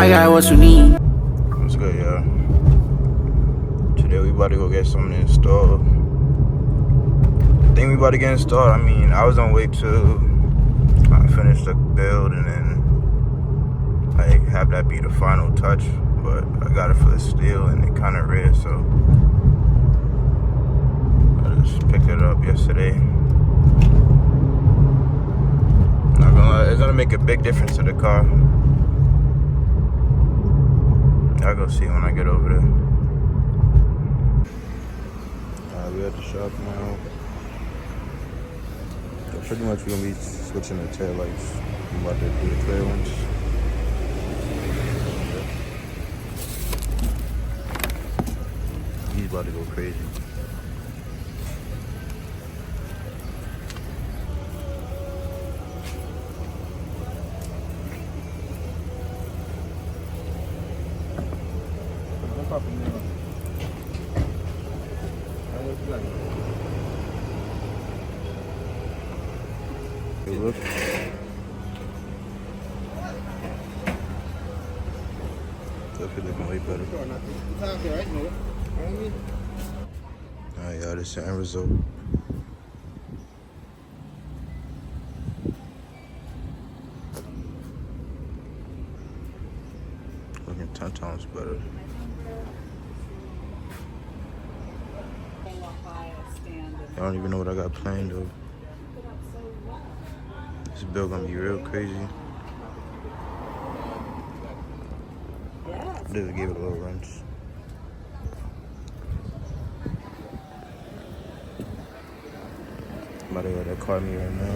I got what you need. What's good, y'all? Today we about to go get something installed. I think we about to get installed. I mean, I was on way to finish the build and then like have that be the final touch. But I got it for the steel and it kind of red, so I just picked it up yesterday. Not gonna lie, it's gonna make a big difference to the car. I'll go see when I get over there. We at the shop now. So pretty much we're gonna be switching the taillights. I'm about to do the clear ones. He's about to go crazy. Hey, look. Definitely looking way better. Alright, y'all, this is the end result. Looking 10 times better. I don't even know what I got planned though. This build gonna be real crazy. I just gave it a little rinse. I'm about to let that car me right now.